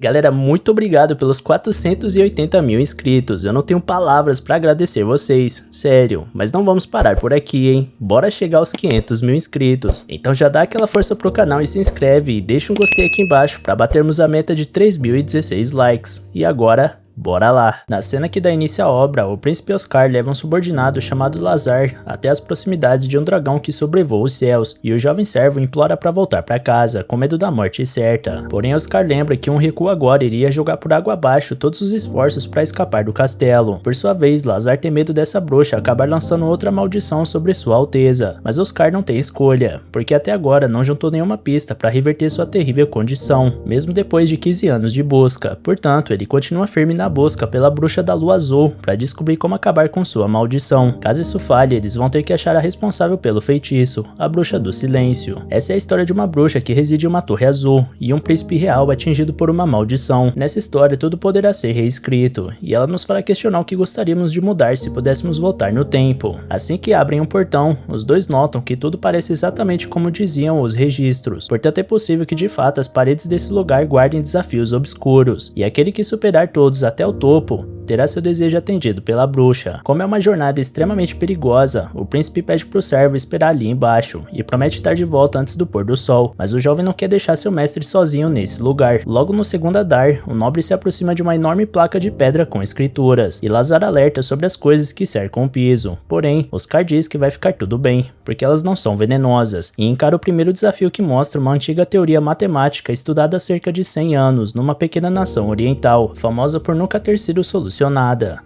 Galera, muito obrigado pelos 480 mil inscritos, eu não tenho palavras pra agradecer vocês, sério, mas não vamos parar por aqui, hein, bora chegar aos 500 mil inscritos, então já dá aquela força pro canal e se inscreve e deixa um gostei aqui embaixo pra batermos a meta de 3.016 likes, e agora... bora lá! Na cena que dá início à obra, o príncipe Oscar leva um subordinado chamado Lazar até as proximidades de um dragão que sobrevoa os céus, e o jovem servo implora para voltar para casa, com medo da morte certa. Porém, Oscar lembra que um recuo agora iria jogar por água abaixo todos os esforços para escapar do castelo. Por sua vez, Lazar tem medo dessa bruxa acabar lançando outra maldição sobre sua alteza, mas Oscar não tem escolha, porque até agora não juntou nenhuma pista para reverter sua terrível condição, mesmo depois de 15 anos de busca. Portanto, ele continua firme na busca pela bruxa da lua azul para descobrir como acabar com sua maldição. Caso isso falhe, eles vão ter que achar a responsável pelo feitiço, a bruxa do silêncio. Essa é a história de uma bruxa que reside em uma torre azul e um príncipe real atingido por uma maldição. Nessa história tudo poderá ser reescrito, e ela nos fará questionar o que gostaríamos de mudar se pudéssemos voltar no tempo. Assim que abrem um portão, os dois notam que tudo parece exatamente como diziam os registros, portanto é possível que de fato as paredes desse lugar guardem desafios obscuros, e aquele que superar todos até o topo terá seu desejo atendido pela bruxa. Como é uma jornada extremamente perigosa, o príncipe pede pro servo esperar ali embaixo e promete estar de volta antes do pôr do sol, mas o jovem não quer deixar seu mestre sozinho nesse lugar. Logo no segundo andar, o nobre se aproxima de uma enorme placa de pedra com escrituras, e Lazar alerta sobre as coisas que cercam o piso. Porém, Oscar diz que vai ficar tudo bem, porque elas não são venenosas, e encara o primeiro desafio que mostra uma antiga teoria matemática estudada há cerca de 100 anos numa pequena nação oriental, famosa por nunca ter sido solucionada.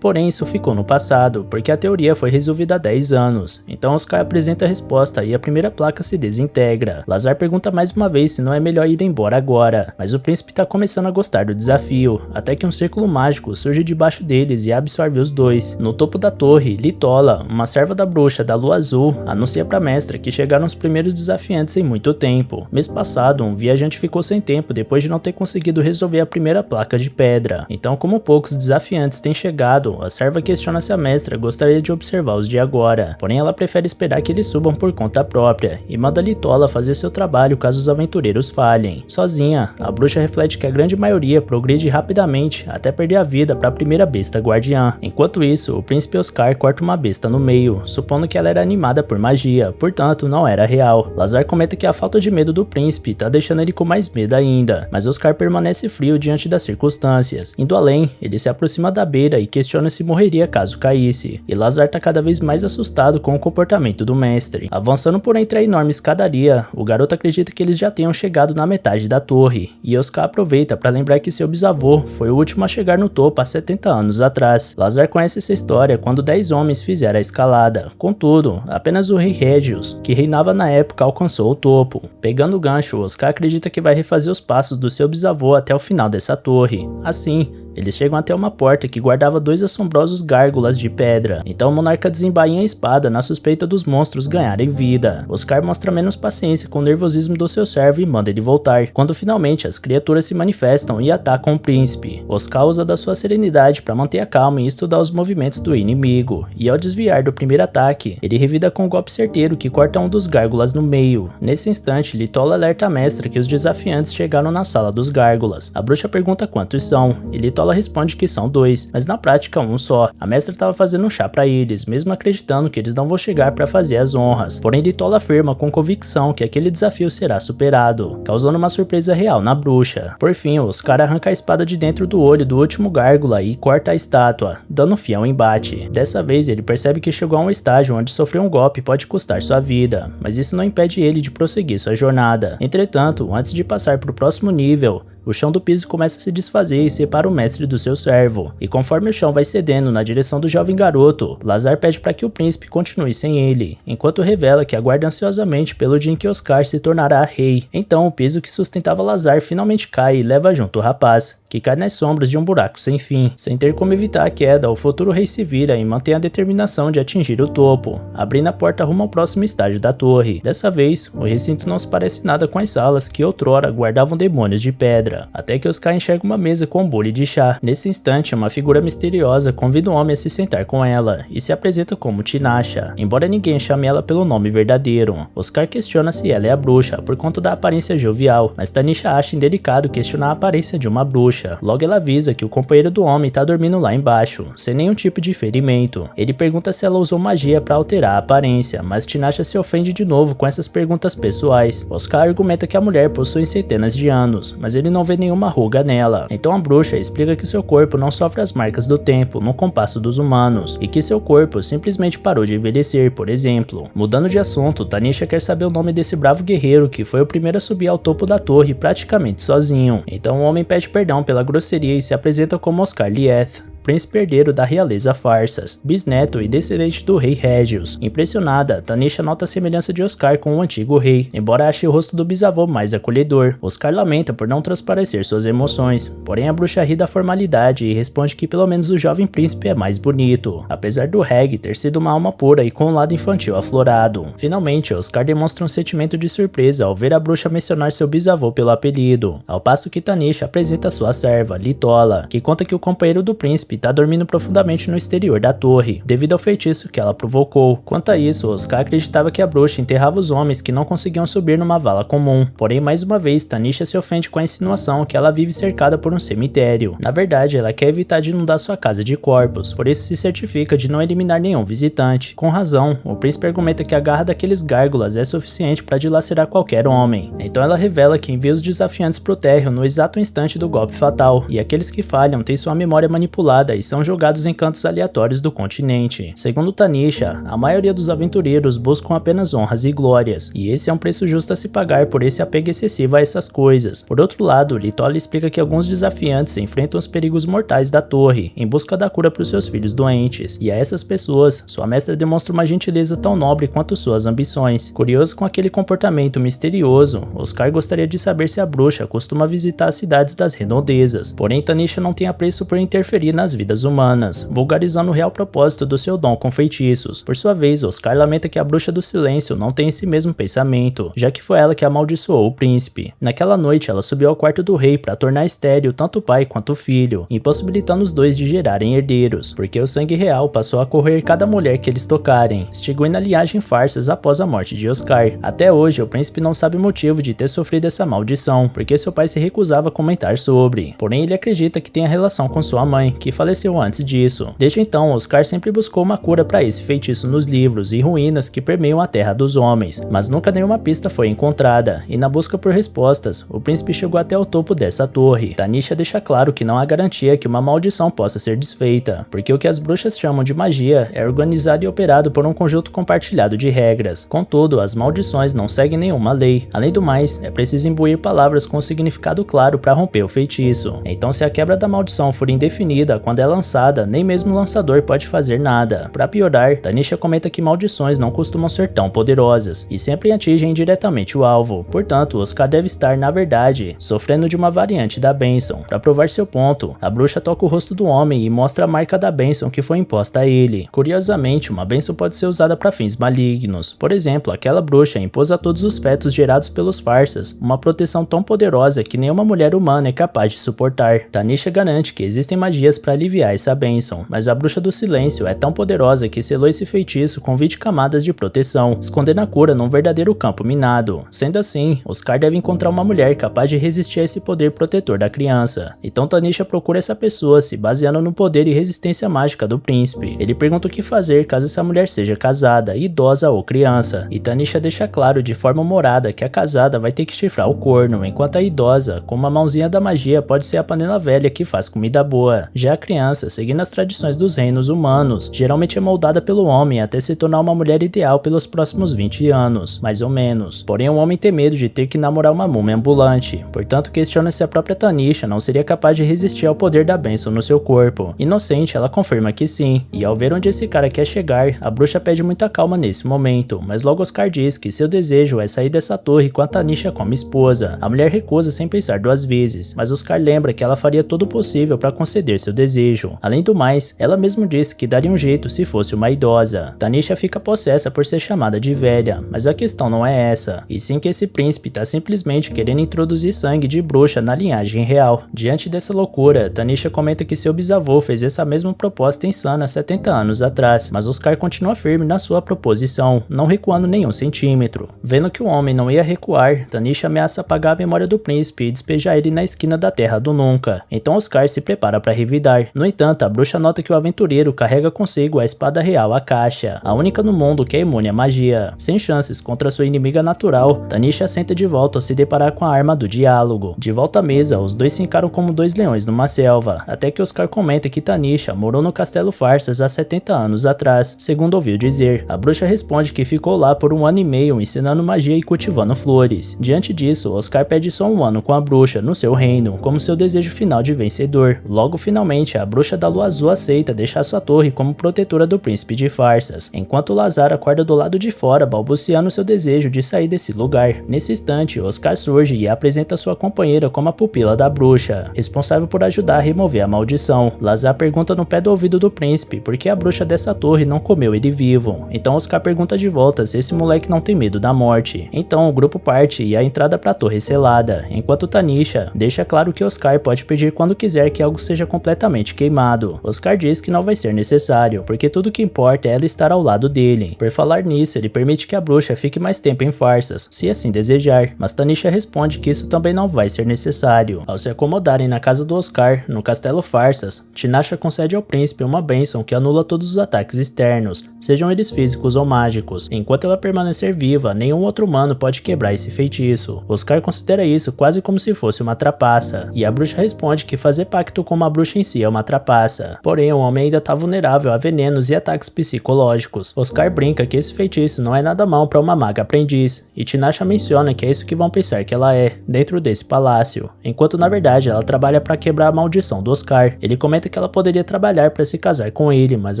Porém, isso ficou no passado, porque a teoria foi resolvida há 10 anos. Então Oscar apresenta a resposta e a primeira placa se desintegra. Lazar pergunta mais uma vez se não é melhor ir embora agora, mas o príncipe está começando a gostar do desafio, até que um círculo mágico surge debaixo deles e absorve os dois. No topo da torre, Litola, uma serva da bruxa da lua azul, anuncia para a mestra que chegaram os primeiros desafiantes em muito tempo. Mês passado, um viajante ficou sem tempo depois de não ter conseguido resolver a primeira placa de pedra. Então, como poucos desafiantes têm chegado, a serva questiona se a mestra gostaria de observar os de agora, porém ela prefere esperar que eles subam por conta própria, e manda Litola fazer seu trabalho caso os aventureiros falhem. Sozinha, a bruxa reflete que a grande maioria progride rapidamente até perder a vida para a primeira besta guardiã. Enquanto isso, o príncipe Oscar corta uma besta no meio, supondo que ela era animada por magia, portanto não era real. Lazar comenta que a falta de medo do príncipe tá deixando ele com mais medo ainda, mas Oscar permanece frio diante das circunstâncias. Indo além, ele se aproxima da beira e questiona se morreria caso caísse, e Lazar tá cada vez mais assustado com o comportamento do mestre. Avançando por entre a enorme escadaria, o garoto acredita que eles já tenham chegado na metade da torre, e Oscar aproveita para lembrar que seu bisavô foi o último a chegar no topo há 70 anos atrás. Lazar conhece essa história quando 10 homens fizeram a escalada, contudo, apenas o rei Régios, que reinava na época, alcançou o topo. Pegando o gancho, Oscar acredita que vai refazer os passos do seu bisavô até o final dessa torre. Assim, eles chegam até uma porta que guardava dois assombrosos gárgulas de pedra, então o monarca desembainha a espada na suspeita dos monstros ganharem vida. Oscar mostra menos paciência com o nervosismo do seu servo e manda ele voltar, quando finalmente as criaturas se manifestam e atacam o príncipe. Oscar usa da sua serenidade para manter a calma e estudar os movimentos do inimigo, e ao desviar do primeiro ataque, ele revida com um golpe certeiro que corta um dos gárgulas no meio. Nesse instante, Litola alerta a mestra que os desafiantes chegaram na sala dos gárgulas. A bruxa pergunta quantos são, e Litola responde que são 2, mas na prática um só. A mestra estava fazendo um chá para eles, mesmo acreditando que eles não vão chegar para fazer as honras. Porém, Litola afirma com convicção que aquele desafio será superado, causando uma surpresa real na bruxa. Por fim, Oscar arranca a espada de dentro do olho do último gárgula e corta a estátua, dando fim ao embate. Dessa vez, ele percebe que chegou a um estágio onde sofrer um golpe pode custar sua vida, mas isso não impede ele de prosseguir sua jornada. Entretanto, antes de passar para o próximo nível, o chão do piso começa a se desfazer e separa o mestre do seu servo, e conforme o chão vai cedendo na direção do jovem garoto, Lazar pede para que o príncipe continue sem ele, enquanto revela que aguarda ansiosamente pelo dia em que Oscar se tornará rei. Então o piso que sustentava Lazar finalmente cai e leva junto o rapaz, que cai nas sombras de um buraco sem fim. Sem ter como evitar a queda, o futuro rei se vira e mantém a determinação de atingir o topo, abrindo a porta rumo ao próximo estágio da torre. Dessa vez, o recinto não se parece nada com as salas que outrora guardavam demônios de pedra. até que Oscar enxerga uma mesa com um bule de chá. Nesse instante, uma figura misteriosa convida o homem a se sentar com ela e se apresenta como Tinasha, embora ninguém chame ela pelo nome verdadeiro. Oscar questiona se ela é a bruxa por conta da aparência jovial, mas Tanisha acha indelicado questionar a aparência de uma bruxa, bruxa. Logo ela avisa que o companheiro do homem tá dormindo lá embaixo, sem nenhum tipo de ferimento. Ele pergunta se ela usou magia para alterar a aparência, mas Tinashe se ofende de novo com essas perguntas pessoais. Oscar argumenta que a mulher possui centenas de anos, mas ele não vê nenhuma ruga nela. Então a bruxa explica que seu corpo não sofre as marcas do tempo no compasso dos humanos, e que seu corpo simplesmente parou de envelhecer, por exemplo. Mudando de assunto, Tanisha quer saber o nome desse bravo guerreiro que foi o primeiro a subir ao topo da torre praticamente sozinho. Então o homem pede perdão pela grosseria e se apresenta como Oscar Lieth, príncipe herdeiro da realeza Farsas, bisneto e descendente do rei Régios. Impressionada, Tanisha nota a semelhança de Oscar com o antigo rei, embora ache o rosto do bisavô mais acolhedor. Oscar lamenta por não transparecer suas emoções, porém a bruxa ri da formalidade e responde que pelo menos o jovem príncipe é mais bonito, apesar do Reg ter sido uma alma pura e com um lado infantil aflorado. Finalmente, Oscar demonstra um sentimento de surpresa ao ver a bruxa mencionar seu bisavô pelo apelido, ao passo que Tanisha apresenta sua serva, Litola, que conta que o companheiro do príncipe está dormindo profundamente no exterior da torre, devido ao feitiço que ela provocou. Quanto a isso, Oscar acreditava que a bruxa enterrava os homens que não conseguiam subir numa vala comum. Porém, mais uma vez, Tanisha se ofende com a insinuação que ela vive cercada por um cemitério. Na verdade, ela quer evitar de inundar sua casa de corpos, por isso se certifica de não eliminar nenhum visitante. Com razão, o príncipe argumenta que a garra daqueles gárgulas é suficiente para dilacerar qualquer homem. Então ela revela que envia os desafiantes pro térreo no exato instante do golpe fatal, e aqueles que falham têm sua memória manipulada e são jogados em cantos aleatórios do continente. Segundo Tanisha, a maioria dos aventureiros buscam apenas honras e glórias, e esse é um preço justo a se pagar por esse apego excessivo a essas coisas. Por outro lado, Litola explica que alguns desafiantes enfrentam os perigos mortais da torre, em busca da cura para os seus filhos doentes, e a essas pessoas, sua mestra demonstra uma gentileza tão nobre quanto suas ambições. Curioso com aquele comportamento misterioso, Oscar gostaria de saber se a bruxa costuma visitar as cidades das redondezas, porém Tanisha não tem apreço por interferir nas vidas humanas, vulgarizando o real propósito do seu dom com feitiços. Por sua vez, Oscar lamenta que a bruxa do silêncio não tem esse mesmo pensamento, já que foi ela que amaldiçoou o príncipe. Naquela noite, ela subiu ao quarto do rei para tornar estéril tanto o pai quanto o filho, impossibilitando os dois de gerarem herdeiros, porque o sangue real passou a correr cada mulher que eles tocarem, extinguindo a linhagem Farsas após a morte de Oscar. Até hoje, o príncipe não sabe o motivo de ter sofrido essa maldição, porque seu pai se recusava a comentar sobre. Porém, ele acredita que tem a relação com sua mãe, que faleceu antes disso. Desde então, Oscar sempre buscou uma cura para esse feitiço nos livros e ruínas que permeiam a terra dos homens, mas nunca nenhuma pista foi encontrada, e na busca por respostas, o príncipe chegou até o topo dessa torre. Tanisha deixa claro que não há garantia que uma maldição possa ser desfeita, porque o que as bruxas chamam de magia é organizado e operado por um conjunto compartilhado de regras. Contudo, as maldições não seguem nenhuma lei. Além do mais, é preciso imbuir palavras com significado claro para romper o feitiço. Então, se a quebra da maldição for indefinida quando é lançada, nem mesmo o lançador pode fazer nada. Para piorar, Tanisha comenta que maldições não costumam ser tão poderosas e sempre atingem diretamente o alvo. Portanto, Oscar deve estar, na verdade, sofrendo de uma variante da bênção. Para provar seu ponto, a bruxa toca o rosto do homem e mostra a marca da bênção que foi imposta a ele. Curiosamente, uma bênção pode ser usada para fins malignos. Por exemplo, aquela bruxa impôs a todos os fetos gerados pelos Farsas uma proteção tão poderosa que nenhuma mulher humana é capaz de suportar. Tanisha garante que existem magias para aliviar essa bênção, mas a bruxa do silêncio é tão poderosa que selou esse feitiço com 20 camadas de proteção, escondendo a cura num verdadeiro campo minado. Sendo assim, Oscar deve encontrar uma mulher capaz de resistir a esse poder protetor da criança. Então Tanisha procura essa pessoa se baseando no poder e resistência mágica do príncipe. Ele pergunta o que fazer caso essa mulher seja casada, idosa ou criança, e Tanisha deixa claro de forma humorada que a casada vai ter que chifrar o corno, enquanto a idosa, com uma mãozinha da magia, pode ser a panela velha que faz comida boa. Já a criança, seguindo as tradições dos reinos humanos, geralmente é moldada pelo homem até se tornar uma mulher ideal pelos próximos 20 anos, mais ou menos. Porém, o homem tem medo de ter que namorar uma múmia ambulante, portanto questiona se a própria Tanisha não seria capaz de resistir ao poder da bênção no seu corpo. Inocente, ela confirma que sim, e ao ver onde esse cara quer chegar, a bruxa pede muita calma nesse momento, mas logo Oscar diz que seu desejo é sair dessa torre com a Tanisha como esposa. A mulher recusa sem pensar duas vezes, mas Oscar lembra que ela faria todo o possível para conceder seu desejo. desejo. Além do mais, ela mesmo disse que daria um jeito se fosse uma idosa. Tanisha fica possessa por ser chamada de velha, mas a questão não é essa, e sim que esse príncipe tá simplesmente querendo introduzir sangue de bruxa na linhagem real. Diante dessa loucura, Tanisha comenta que seu bisavô fez essa mesma proposta insana 70 anos atrás, mas Oscar continua firme na sua proposição, não recuando nenhum centímetro. Vendo que o homem não ia recuar, Tanisha ameaça apagar a memória do príncipe e despejar ele na esquina da Terra do Nunca. Então Oscar se prepara para revidar. No entanto, a bruxa nota que o aventureiro carrega consigo a espada real Akasha, a única no mundo que é imune à magia. Sem chances contra sua inimiga natural, Tanisha senta de volta ao se deparar com a arma do diálogo. De volta à mesa, os dois se encaram como dois leões numa selva, até que Oscar comenta que Tanisha morou no Castelo Farsas há 70 anos atrás, segundo ouviu dizer. A bruxa responde que ficou lá por 1 ano e meio ensinando magia e cultivando flores. Diante disso, Oscar pede só 1 ano com a bruxa no seu reino, como seu desejo final de vencedor. Logo, finalmente, a bruxa da Lua Azul aceita deixar sua torre como protetora do príncipe de Farsas, enquanto Lazar acorda do lado de fora, balbuciando seu desejo de sair desse lugar. Nesse instante, Oscar surge e apresenta sua companheira como a pupila da bruxa, responsável por ajudar a remover a maldição. Lazar pergunta no pé do ouvido do príncipe por que a bruxa dessa torre não comeu ele vivo. Então Oscar pergunta de volta se esse moleque não tem medo da morte. Então o grupo parte e a entrada para a torre é selada, enquanto Tanisha deixa claro que Oscar pode pedir quando quiser que algo seja completamente queimado. Oscar diz que não vai ser necessário, porque tudo que importa é ela estar ao lado dele. Por falar nisso, ele permite que a bruxa fique mais tempo em Farsas, se assim desejar, mas Tanisha responde que isso também não vai ser necessário. Ao se acomodarem na casa do Oscar, no Castelo Farsas, Tinashe concede ao príncipe uma bênção que anula todos os ataques externos, sejam eles físicos ou mágicos. Enquanto ela permanecer viva, nenhum outro humano pode quebrar esse feitiço. Oscar considera isso quase como se fosse uma trapaça, e a bruxa responde que fazer pacto com uma bruxa em si é uma trapaça. Porém, o homem ainda está vulnerável a venenos e ataques psicológicos. Oscar brinca que esse feitiço não é nada mal para uma maga aprendiz, e Tinashe menciona que é isso que vão pensar que ela é, dentro desse palácio, enquanto na verdade ela trabalha para quebrar a maldição do Oscar. Ele comenta que ela poderia trabalhar para se casar com ele, mas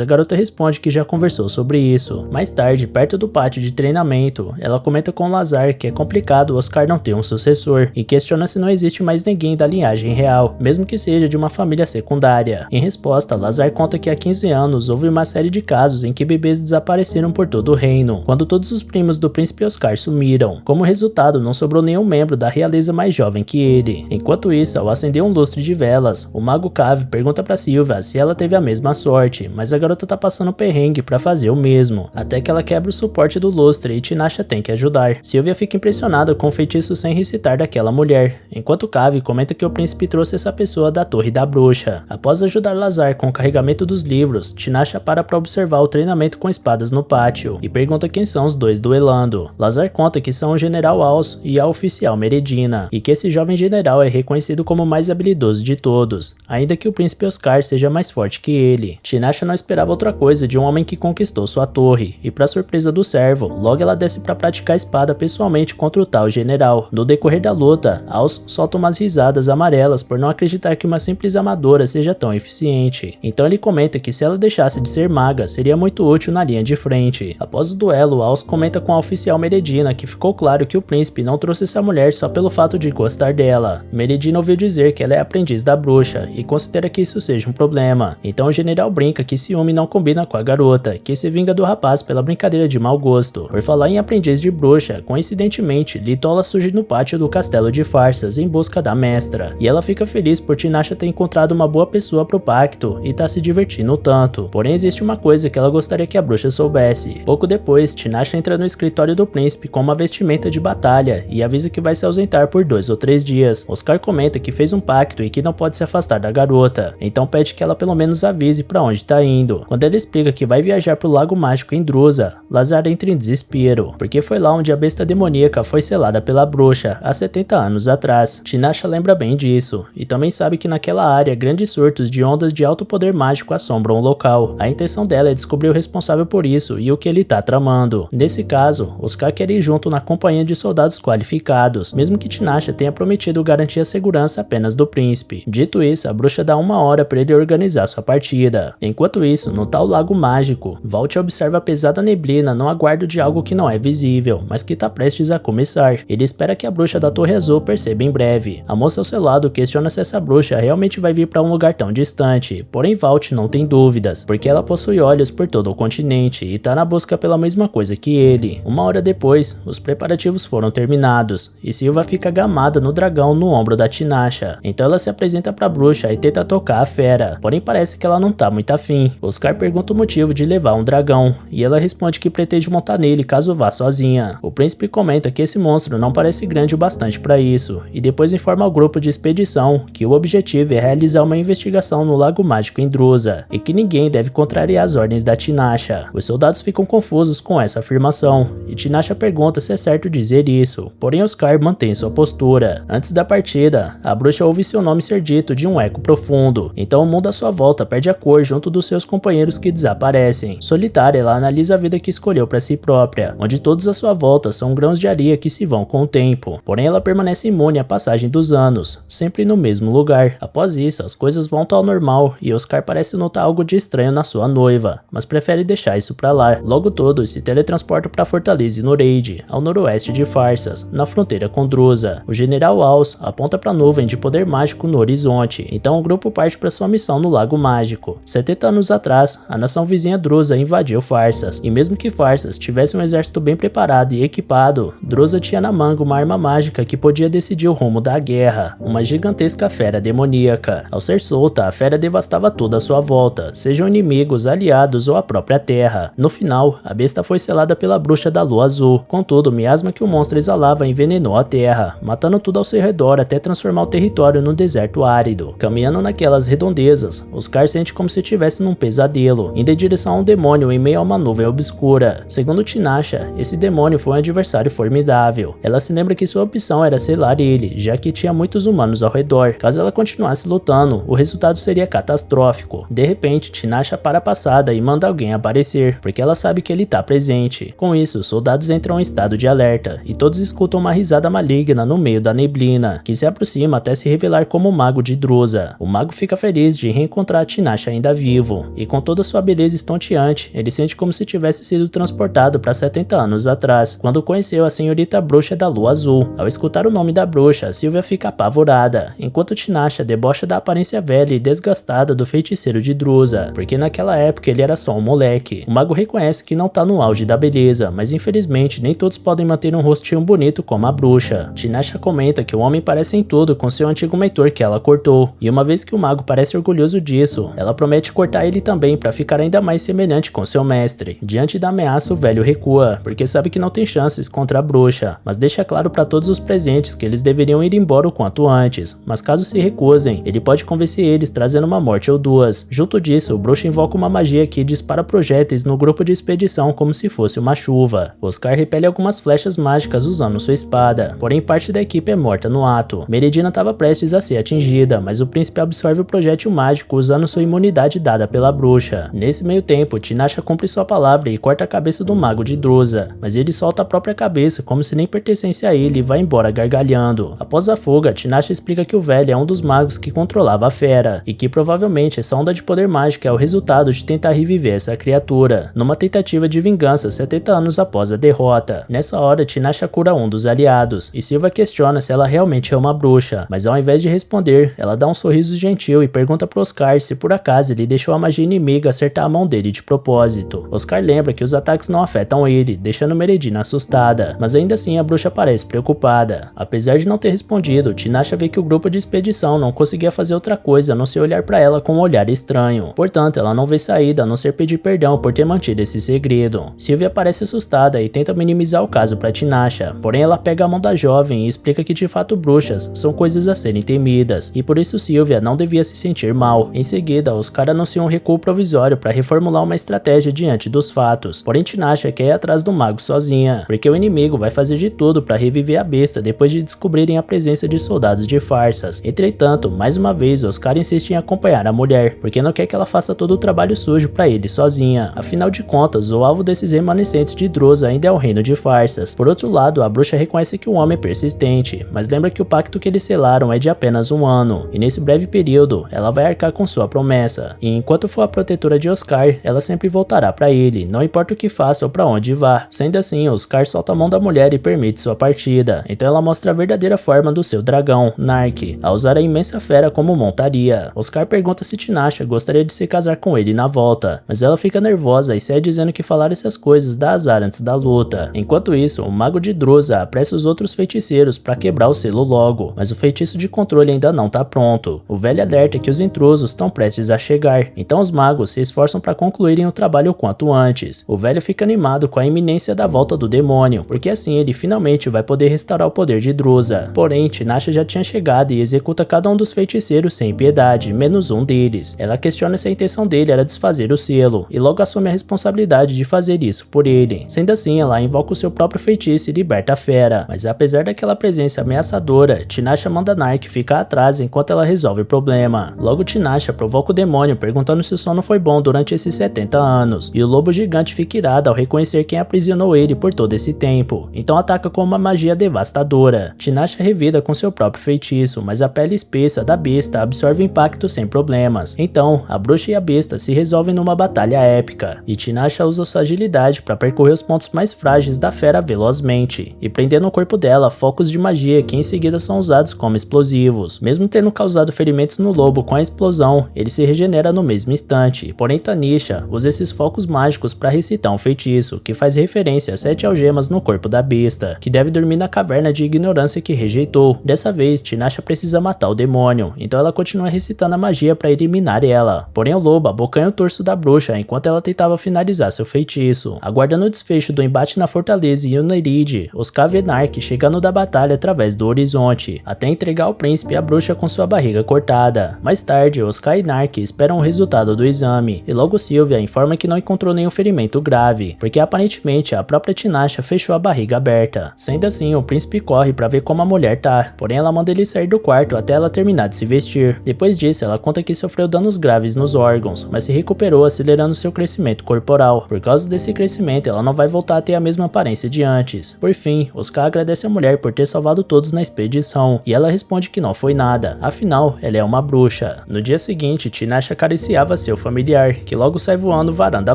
a garota responde que já conversou sobre isso. Mais tarde, perto do pátio de treinamento, ela comenta com Lazar que é complicado o Oscar não ter um sucessor, e questiona se não existe mais ninguém da linhagem real, mesmo que seja de uma família secundária. Em resposta, Lazar conta que há 15 anos houve uma série de casos em que bebês desapareceram por todo o reino, quando todos os primos do príncipe Oscar sumiram. Como resultado, não sobrou nenhum membro da realeza mais jovem que ele. Enquanto isso, ao acender um lustre de velas, o mago Cave pergunta pra Sylvia se ela teve a mesma sorte, mas a garota tá passando perrengue pra fazer o mesmo, até que ela quebra o suporte do lustre e Tinashe tem que ajudar. Sylvia fica impressionada com o feitiço sem recitar daquela mulher, enquanto Cave comenta que o príncipe trouxe essa pessoa da torre da bruxa. Após ajudar Lazar com o carregamento dos livros, Tinashe para observar o treinamento com espadas no pátio, e pergunta quem são os dois duelando. Lazar conta que são o general Aos e a oficial Meredina, e que esse jovem general é reconhecido como o mais habilidoso de todos, ainda que o príncipe Oscar seja mais forte que ele. Tinashe não esperava outra coisa de um homem que conquistou sua torre, e para surpresa do servo, logo ela desce para praticar a espada pessoalmente contra o tal general. No decorrer da luta, Aos solta umas risadas amarelas por não acreditar que uma simples amadora seja tão eficiente. Então ele comenta que se ela deixasse de ser maga, seria muito útil na linha de frente. Após o duelo, Aos comenta com a oficial Meredina que ficou claro que o príncipe não trouxe essa mulher só pelo fato de gostar dela. Meredina ouviu dizer que ela é aprendiz da bruxa e considera que isso seja um problema. Então o general brinca que ciúme não combina com a garota, que se vinga do rapaz pela brincadeira de mau gosto. Por falar em aprendiz de bruxa, coincidentemente, Litola surge no pátio do castelo de Farsas em busca da mestra, e ela fica feliz por Tinashe ter encontrado uma boa pessoa pro pacto e tá se divertindo tanto. Porém, existe uma coisa que ela gostaria que a bruxa soubesse. Pouco depois, Tinashe entra no escritório do príncipe com uma vestimenta de batalha e avisa que vai se ausentar por 2 ou 3 dias. Oscar comenta que fez um pacto e que não pode se afastar da garota, então pede que ela pelo menos avise pra onde tá indo. Quando ele explica que vai viajar pro Lago Mágico em Drusa, Lazar entra em desespero, porque foi lá onde a besta demoníaca foi selada pela bruxa há 70 anos atrás. Tinashe lembra bem disso, e também sabe que naquela área grandes surtos de ondas de alto poder mágico assombram o local. A intenção dela é descobrir o responsável por isso e o que ele tá tramando. Nesse caso, Oscar quer ir junto na companhia de soldados qualificados, mesmo que Tinashe tenha prometido garantir a segurança apenas do príncipe. Dito isso, a bruxa dá 1 hora para ele organizar sua partida. Enquanto isso, no tal lago mágico, Walt observa a pesada neblina no aguardo de algo que não é visível, mas que tá prestes a começar. Ele espera que a bruxa da Torre Azul perceba em breve. A moça ao seu lado questiona se essa bruxa realmente vai vir para um lugar tão tão distante, porém Valt não tem dúvidas, porque ela possui olhos por todo o continente e tá na busca pela mesma coisa que ele. Uma hora depois, os preparativos foram terminados, e Silva fica gamada no dragão no ombro da Tinasha. Então ela se apresenta pra bruxa e tenta tocar a fera, porém parece que ela não tá muito afim. Oscar pergunta o motivo de levar um dragão, e ela responde que pretende montar nele caso vá sozinha. O príncipe comenta que esse monstro não parece grande o bastante para isso, e depois informa ao grupo de expedição que o objetivo é realizar uma investigação no Lago Mágico em Drusa, e que ninguém deve contrariar as ordens da Tinasha. Os soldados ficam confusos com essa afirmação, e Tinasha pergunta se é certo dizer isso, porém Oscar mantém sua postura. Antes da partida, a bruxa ouve seu nome ser dito de um eco profundo, então o mundo à sua volta perde a cor junto dos seus companheiros que desaparecem. Solitária, ela analisa a vida que escolheu para si própria, onde todos à sua volta são grãos de areia que se vão com o tempo, porém ela permanece imune à passagem dos anos, sempre no mesmo lugar. Após isso, as coisas voltam ao normal e Oscar parece notar algo de estranho na sua noiva, mas prefere deixar isso pra lá. Logo todos se teletransportam para Fortaleza Noreide, ao noroeste de Farsas, na fronteira com Drusa. O general Aus aponta para a nuvem de poder mágico no horizonte, então o grupo parte para sua missão no Lago Mágico. 70 anos atrás, a nação vizinha Drusa invadiu Farsas, e mesmo que Farsas tivesse um exército bem preparado e equipado, Drusa tinha na manga uma arma mágica que podia decidir o rumo da guerra, uma gigantesca fera demoníaca. Ao ser solta, a fera devastava toda a sua volta, sejam inimigos, aliados ou a própria terra. No final, a besta foi selada pela bruxa da lua azul, contudo o miasma que o monstro exalava envenenou a terra, matando tudo ao seu redor até transformar o território num deserto árido. Caminhando naquelas redondezas, Oscar sente como se estivesse num pesadelo, indo em direção a um demônio em meio a uma nuvem obscura. Segundo Tinasha, esse demônio foi um adversário formidável. Ela se lembra que sua opção era selar ele, já que tinha muitos humanos ao redor. Caso ela continuasse lutando, o resultado seria catastrófico. De repente, Tinasha para a passada e manda alguém aparecer, porque ela sabe que ele está presente. Com isso, os soldados entram em estado de alerta, e todos escutam uma risada maligna no meio da neblina, que se aproxima até se revelar como o mago de Drusa. O mago fica feliz de reencontrar Tinasha ainda vivo, e com toda sua beleza estonteante, ele sente como se tivesse sido transportado para 70 anos atrás, quando conheceu a senhorita bruxa da lua azul. Ao escutar o nome da bruxa, Sylvia fica apavorada, enquanto Tinasha debocha da aparência velha e desgastada do feiticeiro de Drusa, porque naquela época ele era só um moleque. O mago reconhece que não tá no auge da beleza, mas infelizmente nem todos podem manter um rostinho bonito como a bruxa. Tinasha comenta que o homem parece em tudo com seu antigo mentor que ela cortou, e uma vez que o mago parece orgulhoso disso, ela promete cortar ele também para ficar ainda mais semelhante com seu mestre. Diante da ameaça, o velho recua, porque sabe que não tem chances contra a bruxa, mas deixa claro para todos os presentes que eles deveriam ir embora o quanto antes, mas caso se recusem, ele pode convencer eles trazendo uma morte ou duas. Junto disso, o bruxo invoca uma magia que dispara projéteis no grupo de expedição como se fosse uma chuva. Oscar repele algumas flechas mágicas usando sua espada, porém parte da equipe é morta no ato. Meredina estava prestes a ser atingida, mas o príncipe absorve o projétil mágico usando sua imunidade dada pela bruxa. Nesse meio tempo, Tinasha cumpre sua palavra e corta a cabeça do mago de Drusa, mas ele solta a própria cabeça como se nem pertencesse a ele e vai embora gargalhando. Após a fuga, Tinasha explica que o velho é um dos magos que controlava a fera, e que provavelmente essa onda de poder mágico é o resultado de tentar reviver essa criatura, numa tentativa de vingança 70 anos após a derrota. Nessa hora, Tinasha cura um dos aliados, e Silva questiona se ela realmente é uma bruxa, mas ao invés de responder, ela dá um sorriso gentil e pergunta pro Oscar se por acaso ele deixou a magia inimiga acertar a mão dele de propósito. Oscar lembra que os ataques não afetam ele, deixando Meredina assustada, mas ainda assim a bruxa parece preocupada. Apesar de não ter respondido, Tinasha vê que o grupo de expedição não conseguia fazer outra coisa a não ser olhar para ela com um olhar estranho. Portanto, ela não vê saída a não ser pedir perdão por ter mantido esse segredo. Sylvia parece assustada e tenta minimizar o caso para Tinasha, porém ela pega a mão da jovem e explica que de fato bruxas são coisas a serem temidas, e por isso Sylvia não devia se sentir mal. Em seguida, Oscar anuncia um recuo provisório para reformular uma estratégia diante dos fatos, porém Tinasha quer ir atrás do mago sozinha, porque o inimigo vai fazer de tudo para reviver a besta depois de descobrirem a presença de soldados de Farsas. Entretanto, mais uma vez, Oscar insiste em acompanhar a mulher, porque não quer que ela faça todo o trabalho sujo para ele sozinha. Afinal de contas, o alvo desses remanescentes de Drusa ainda é o reino de Farsas. Por outro lado, a bruxa reconhece que o homem é persistente, mas lembra que o pacto que eles selaram é de apenas 1 ano, e nesse breve período, ela vai arcar com sua promessa, e enquanto for a protetora de Oscar, ela sempre voltará para ele, não importa o que faça ou para onde vá. Sendo assim, Oscar solta a mão da mulher e permite sua partida, então ela mostra a verdadeira forma do seu dragão, Nark, a usar a imensa fera como montaria. dia. Oscar pergunta se Tinashe gostaria de se casar com ele na volta, mas ela fica nervosa e sai dizendo que falar essas coisas dá azar antes da luta. Enquanto isso, o mago de Drusa apressa os outros feiticeiros para quebrar o selo logo, mas o feitiço de controle ainda não tá pronto. O velho alerta que os intrusos estão prestes a chegar, então os magos se esforçam para concluírem o trabalho o quanto antes. O velho fica animado com a iminência da volta do demônio, porque assim ele finalmente vai poder restaurar o poder de Drusa. Porém, Tinashe já tinha chegado e executa cada um dos feiticeiros sem piedade, menos um deles. Ela questiona se a intenção dele era desfazer o selo, e logo assume a responsabilidade de fazer isso por ele. Sendo assim, ela invoca o seu próprio feitiço e liberta a fera, mas apesar daquela presença ameaçadora, Tinashe manda Nark ficar atrás enquanto ela resolve o problema. Logo, Tinashe provoca o demônio perguntando se o sono foi bom durante esses 70 anos, e o lobo gigante fica irado ao reconhecer quem aprisionou ele por todo esse tempo, então ataca com uma magia devastadora. Tinashe revida com seu próprio feitiço, mas a pele espessa da besta absorve o impacto sem problemas. Então, a bruxa e a besta se resolvem numa batalha épica, e Tinashe usa sua agilidade para percorrer os pontos mais frágeis da fera velozmente, e prender no corpo dela focos de magia que em seguida são usados como explosivos. Mesmo tendo causado ferimentos no lobo com a explosão, ele se regenera no mesmo instante. Porém, Tanisha usa esses focos mágicos para recitar um feitiço, que faz referência a 7 algemas no corpo da besta, que deve dormir na caverna de ignorância que rejeitou. Dessa vez, Tinashe precisa matar o demônio, então ela continua recitando a magia para eliminar ela. Porém, o lobo abocanha o torso da bruxa enquanto ela tentava finalizar seu feitiço. Aguardando o desfecho do embate na fortaleza e Unerid, Oscar vê Nark chegando da batalha através do horizonte, até entregar ao príncipe a bruxa com sua barriga cortada. Mais tarde, Oscar e Nark esperam o resultado do exame, e logo Sylvia informa que não encontrou nenhum ferimento grave, porque aparentemente a própria Tinashe fechou a barriga aberta. Sendo assim, o príncipe corre para ver como a mulher tá, porém ela manda ele sair do quarto até ela terminar de se vestir. Depois disso, ela conta que sofreu danos graves nos órgãos, mas se recuperou acelerando seu crescimento corporal. Por causa desse crescimento, ela não vai voltar a ter a mesma aparência de antes. Por fim, Oscar agradece a mulher por ter salvado todos na expedição, e ela responde que não foi nada, afinal, ela é uma bruxa. No dia seguinte, Tinashe acariciava seu familiar, que logo sai voando varanda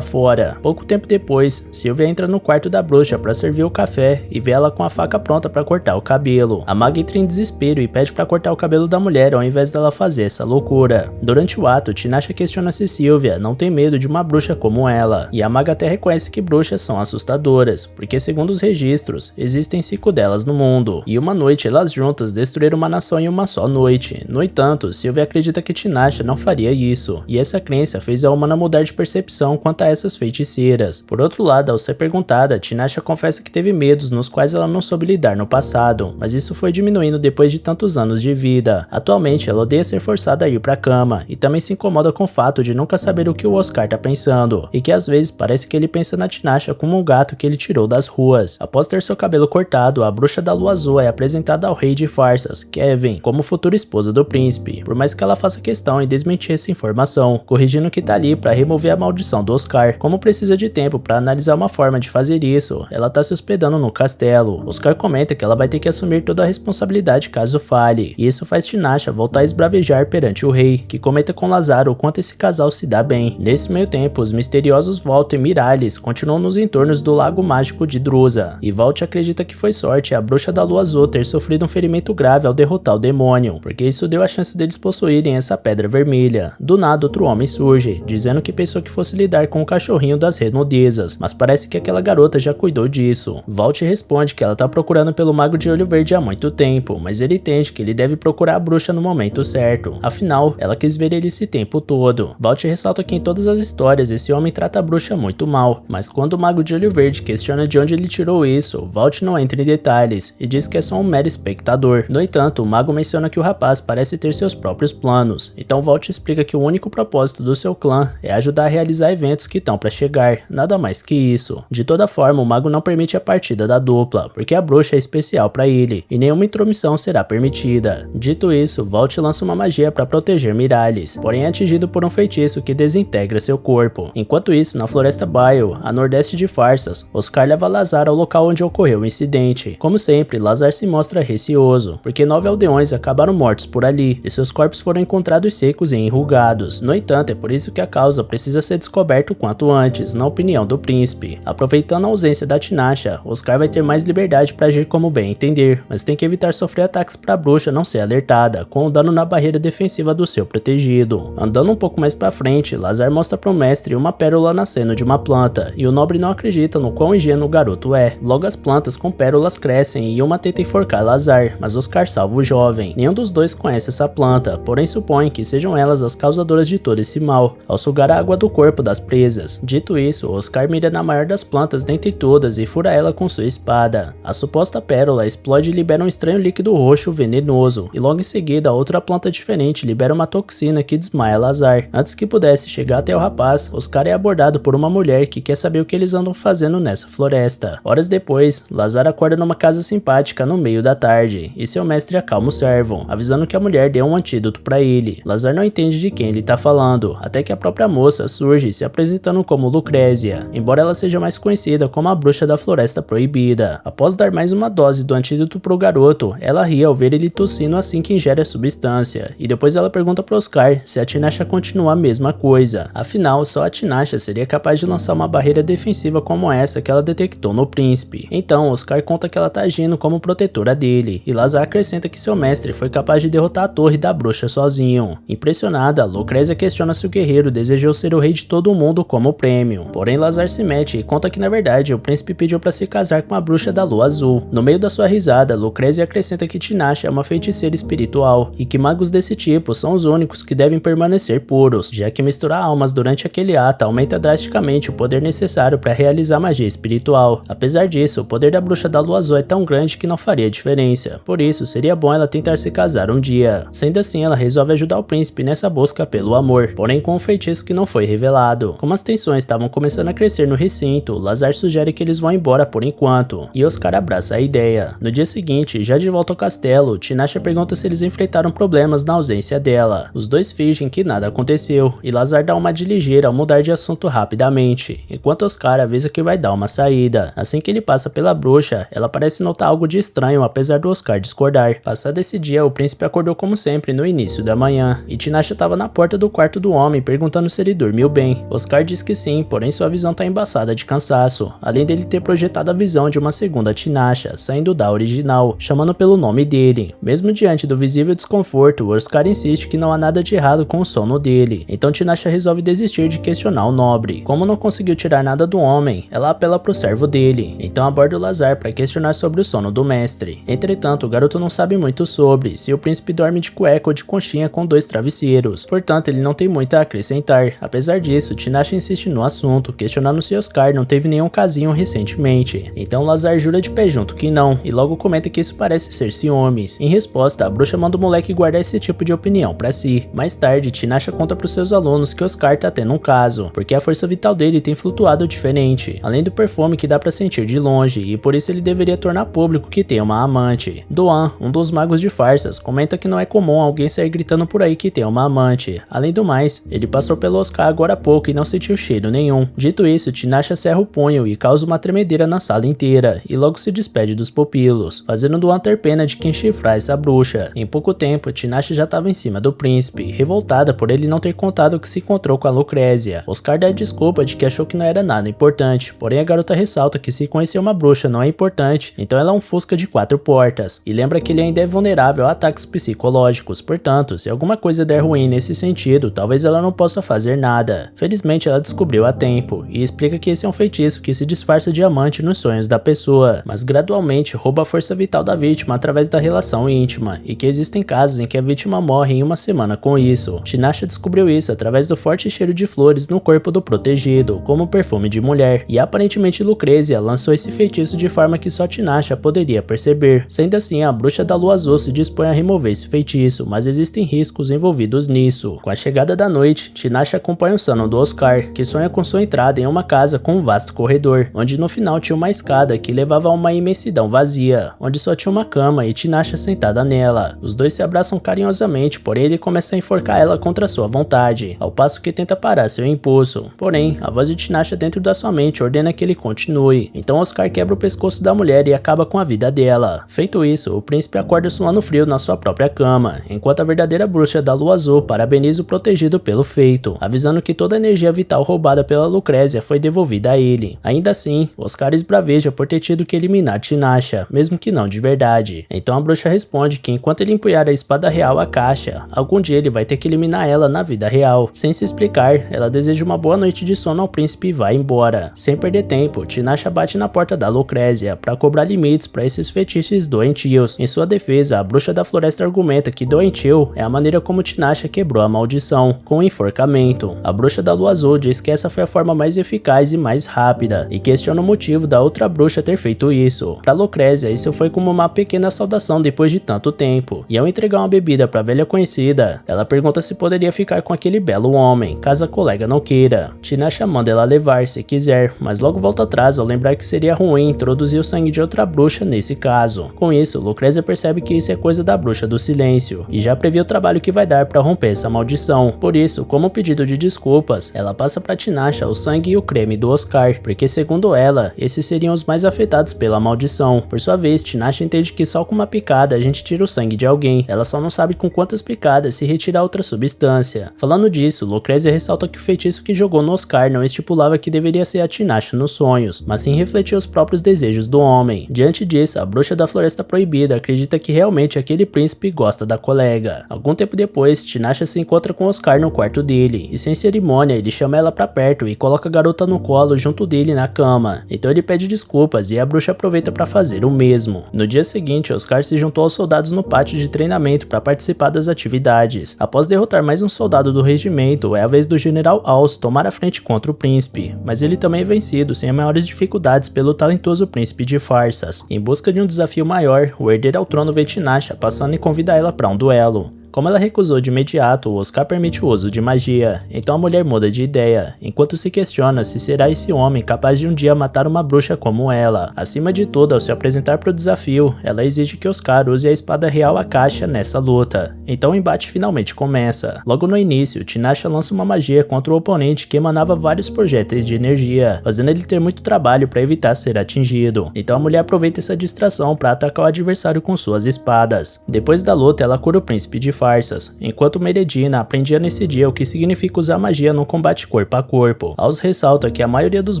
fora. Pouco tempo depois, Sylvia entra no quarto da bruxa para servir o café e vê ela com a faca pronta para cortar o cabelo. A maga entra em desespero e pede para cortar o cabelo da mulher ao invés dela fazer essa loucura. Durante o ato, Tinashe questiona se Sylvia não tem medo de uma bruxa como ela, e a maga até reconhece que bruxas são assustadoras, porque segundo os registros, existem 5 delas no mundo, e uma noite elas juntas destruíram uma nação em uma só noite. No entanto, Sylvia acredita que Tinashe não faria isso, e essa crença fez a humana mudar de percepção quanto a essas feiticeiras. Por outro lado, ao ser perguntada, Tinashe confessa que teve medos nos quais ela não soube lidar no passado, mas isso foi diminuindo depois de tantos anos de vida. Atualmente, ela odeia ser forçada a ir pra cama, e também se incomoda com o fato de nunca saber o que o Oscar tá pensando, e que às vezes parece que ele pensa na Tinashe como um gato que ele tirou das ruas. Após ter seu cabelo cortado, a bruxa da lua azul é apresentada ao rei de farsas, Kevin, como futura esposa do príncipe, por mais que ela faça questão em desmentir essa informação, corrigindo que tá ali pra remover a maldição do Oscar. Como precisa de tempo pra analisar uma forma de fazer isso, ela tá se hospedando no castelo. Oscar comenta que ela vai ter que assumir toda a responsabilidade caso falhe, e isso faz Tinashe voltar a esbravejar perante o rei, que comenta com Lazaro o quanto esse casal se dá bem. Nesse meio tempo, os misteriosos Valt e Miralis continuam nos entornos do lago mágico de Drusa, e Valt acredita que foi sorte a bruxa da lua azul ter sofrido um ferimento grave ao derrotar o demônio, porque isso deu a chance deles possuírem essa pedra vermelha. Do nada, outro homem surge, dizendo que pensou que fosse lidar com o cachorrinho das redondezas, mas parece que aquela garota já cuidou disso. Valt responde que ela tá procurando pelo mago de olho verde há muito tempo, mas ele entende que ele deve procurar a bruxa no momento certo, afinal, ela quis ver ele esse tempo todo. Valt ressalta que em todas as histórias esse homem trata a bruxa muito mal, mas quando o mago de olho verde questiona de onde ele tirou isso, Valt não entra em detalhes e diz que é só um mero espectador. No entanto, o mago menciona que o rapaz parece ter seus próprios planos, então Valt explica que o único propósito do seu clã é ajudar a realizar eventos que estão para chegar, nada mais que isso. De toda forma, o mago não permite a partida da dupla, porque a bruxa é especial para ele, e nenhuma intromissão será permitida. Dito isso, Valt lança uma magia para proteger Miralis, porém é atingido por um feitiço que desintegra seu corpo. Enquanto isso, na floresta Bile, a nordeste de Farsas, Oscar leva Lazar ao local onde ocorreu o incidente. Como sempre, Lazar se mostra receoso, porque 9 aldeões acabaram mortos por ali, e seus corpos foram encontrados secos e enrugados. No entanto, é por isso que a causa precisa ser descoberta o quanto antes, na opinião do príncipe. Aproveitando a ausência da Tinashe, Oscar vai ter mais liberdade para agir como bem entender, mas tem que evitar sofrer ataques para a bruxa não ser alertada, com o dano na barreira defensiva defensiva do seu protegido. Andando um pouco mais pra frente, Lazar mostra pro mestre uma pérola nascendo de uma planta, e o nobre não acredita no quão ingênuo o garoto é. Logo as plantas com pérolas crescem e uma tenta enforcar Lazar, mas Oscar salva o jovem. Nenhum dos dois conhece essa planta, porém supõe que sejam elas as causadoras de todo esse mal, ao sugar a água do corpo das presas. Dito isso, Oscar mira na maior das plantas dentre todas e fura ela com sua espada. A suposta pérola explode e libera um estranho líquido roxo venenoso, e logo em seguida outra planta diferente libera uma toxina que desmaia Lazar. Antes que pudesse chegar até o rapaz, Oscar é abordado por uma mulher que quer saber o que eles andam fazendo nessa floresta. Horas depois, Lazar acorda numa casa simpática no meio da tarde, e seu mestre acalma o servo, avisando que a mulher deu um antídoto pra ele. Lazar não entende de quem ele tá falando, até que a própria moça surge se apresentando como Lucrézia, embora ela seja mais conhecida como a bruxa da floresta proibida. Após dar mais uma dose do antídoto pro garoto, ela ri ao ver ele tossindo assim que ingere a substância, e depois ela pergunta pro Oscar se a Tinashe continua a mesma coisa. Afinal, só a Tinashe seria capaz de lançar uma barreira defensiva como essa que ela detectou no príncipe. Então, Oscar conta que ela tá agindo como protetora dele, e Lazar acrescenta que seu mestre foi capaz de derrotar a torre da bruxa sozinho. Impressionada, Lucrézia questiona se o guerreiro desejou ser o rei de todo mundo como prêmio. Porém, Lazar se mete e conta que na verdade o príncipe pediu para se casar com a bruxa da lua azul. No meio da sua risada, Lucrézia acrescenta que Tinashe é uma feiticeira espiritual e que magos desse tipo são os únicos que devem permanecer puros, já que misturar almas durante aquele ato aumenta drasticamente o poder necessário para realizar magia espiritual. Apesar disso, o poder da bruxa da lua azul é tão grande que não faria diferença, por isso seria bom ela tentar se casar um dia. Sendo assim, ela resolve ajudar o príncipe nessa busca pelo amor, porém com um feitiço que não foi revelado. Como as tensões estavam começando a crescer no recinto, Lazar sugere que eles vão embora por enquanto, e Oscar abraça a ideia. No dia seguinte, já de volta ao castelo, Tinashe pergunta se eles enfrentaram problemas na ausência dela. Os dois fingem que nada aconteceu, e Lazar dá uma de ligeira ao mudar de assunto rapidamente, enquanto Oscar avisa que vai dar uma saída. Assim que ele passa pela bruxa, ela parece notar algo de estranho apesar do Oscar discordar. Passado esse dia, o príncipe acordou como sempre no início da manhã, e Tinashe estava na porta do quarto do homem perguntando se ele dormiu bem. Oscar diz que sim, porém sua visão tá embaçada de cansaço, além dele ter projetado a visão de uma segunda Tinashe, saindo da original, chamando pelo nome dele. Mesmo diante do visível desconforto, Oscar insiste que não há nada de errado com o sono dele, então Tinashe resolve desistir de questionar o nobre. Como não conseguiu tirar nada do homem, ela apela pro servo dele, então aborda o Lazar para questionar sobre o sono do mestre. Entretanto, o garoto não sabe muito sobre se o príncipe dorme de cueca ou de conchinha com dois travesseiros, portanto ele não tem muito a acrescentar. Apesar disso, Tinashe insiste no assunto, questionando se Oscar não teve nenhum casinho recentemente. Então Lazar jura de pé junto que não, e logo comenta que isso parece ser ciúmes. Em resposta, a bruxa manda o moleque guardar esse tipo de opinião pra si. Mais tarde, Tinashe conta pros seus alunos que Oscar tá tendo um caso, porque a força vital dele tem flutuado diferente, além do perfume que dá pra sentir de longe, e por isso ele deveria tornar público que tem uma amante. Doan, um dos magos de farsas, comenta que não é comum alguém sair gritando por aí que tem uma amante. Além do mais, ele passou pelo Oscar agora há pouco e não sentiu cheiro nenhum. Dito isso, Tinashe cerra o punho e causa uma tremedeira na sala inteira, e logo se despede dos pupilos, fazendo Doan ter pena de quem chifrar essa bruxa. Em pouco tempo, Tinashe já estava em cima do príncipe, revoltada por ele não ter contado que se encontrou com a Lucrézia. Oscar dá a desculpa de que achou que não era nada importante, porém a garota ressalta que se conhecer uma bruxa não é importante, então ela é um fusca de 4 portas, e lembra que ele ainda é vulnerável a ataques psicológicos, portanto, se alguma coisa der ruim nesse sentido, talvez ela não possa fazer nada. Felizmente ela descobriu a tempo, e explica que esse é um feitiço que se disfarça de amante nos sonhos da pessoa, mas gradualmente rouba a força vital da vítima através da relação íntima, e que existem casos em que a vítima morre em uma semana com isso. Tinashe descobriu isso através do forte cheiro de flores no corpo do protegido, como perfume de mulher, e aparentemente Lucrézia lançou esse feitiço de forma que só Tinashe poderia perceber. Sendo assim, a bruxa da lua azul se dispõe a remover esse feitiço, mas existem riscos envolvidos nisso. Com a chegada da noite, Tinashe acompanha o sono do Oscar, que sonha com sua entrada em uma casa com um vasto corredor, onde no final tinha uma escada que levava a uma imensidão vazia, onde só tinha uma cama e Tinashe sentada nela. Os dois se abraçam carinhosamente, porém ele começa a enforcar ela contra sua vontade, ao passo que tenta parar seu impulso. Porém, a voz de Tinashe dentro da sua mente ordena que ele continue, então Oscar quebra o pescoço da mulher e acaba com a vida dela. Feito isso, o príncipe acorda suando frio na sua própria cama, enquanto a verdadeira bruxa da lua azul parabeniza o protegido pelo feito, avisando que toda a energia vital roubada pela Lucrézia foi devolvida a ele. Ainda assim, Oscar esbraveja por ter tido que eliminar Tinashe, mesmo que não de verdade. Então a bruxa responde que enquanto ele empunhar a espada real à caixa, Tinasha, algum dia ele vai ter que eliminar ela na vida real. Sem se explicar, ela deseja uma boa noite de sono ao príncipe e vai embora. Sem perder tempo, Tinasha bate na porta da Lucrezia para cobrar limites para esses fetiches doentios. Em sua defesa, a bruxa da floresta argumenta que doentio é a maneira como Tinasha quebrou a maldição, com o enforcamento. A bruxa da lua azul diz que essa foi a forma mais eficaz e mais rápida, e questiona o motivo da outra bruxa ter feito isso. Para Lucrezia, isso foi como uma pequena saudação depois de tanto tempo, e ao entregar uma bebida para a velha conhecida, ela pergunta se poderia ficar com aquele belo homem, caso a colega não queira. Tinasha manda ela levar se quiser, mas logo volta atrás ao lembrar que seria ruim introduzir o sangue de outra bruxa nesse caso. Com isso, Lucrezia percebe que isso é coisa da bruxa do silêncio, e já prevê o trabalho que vai dar para romper essa maldição. Por isso, como pedido de desculpas, ela passa para Tinasha o sangue e o creme do Oscar, porque segundo ela, esses seriam os mais afetados pela maldição. Por sua vez, Tinasha entende que só com uma picada a gente tira o sangue de alguém, ela só não sabe com quantas picadas se retira outra substância. Falando disso, Lucrezia ressalta que o feitiço que jogou no Oscar não estipulava que deveria ser a Tinasha nos sonhos, mas sim refletir os próprios desejos do homem. Diante disso, a bruxa da Floresta Proibida acredita que realmente aquele príncipe gosta da colega. Algum tempo depois, Tinasha se encontra com Oscar no quarto dele, e sem cerimônia ele chama ela pra perto e coloca a garota no colo junto dele na cama. Então ele pede desculpas e a bruxa aproveita para fazer o mesmo. No dia seguinte, Oscar se juntou aos soldados no pátio de treinamento para participar das atividades. Após derrotar mais um soldado do regimento, é a vez do general Aus tomar a frente contra o príncipe, mas ele também é vencido sem maiores dificuldades pelo talentoso príncipe de farsas. Em busca de um desafio maior, o herdeiro ao trono vê Tinasha passando e convida ela para um duelo. Como ela recusou de imediato, o Oscar permite o uso de magia, então a mulher muda de ideia, enquanto se questiona se será esse homem capaz de um dia matar uma bruxa como ela. Acima de tudo, ao se apresentar para o desafio, ela exige que Oscar use a espada real Akasha nessa luta. Então o embate finalmente começa. Logo no início, Tinasha lança uma magia contra o oponente que emanava vários projéteis de energia, fazendo ele ter muito trabalho para evitar ser atingido. Então a mulher aproveita essa distração para atacar o adversário com suas espadas. Depois da luta, ela cura o príncipe de farsas, enquanto Meredina aprendia nesse dia o que significa usar magia no combate corpo a corpo. Aos ressalta que a maioria dos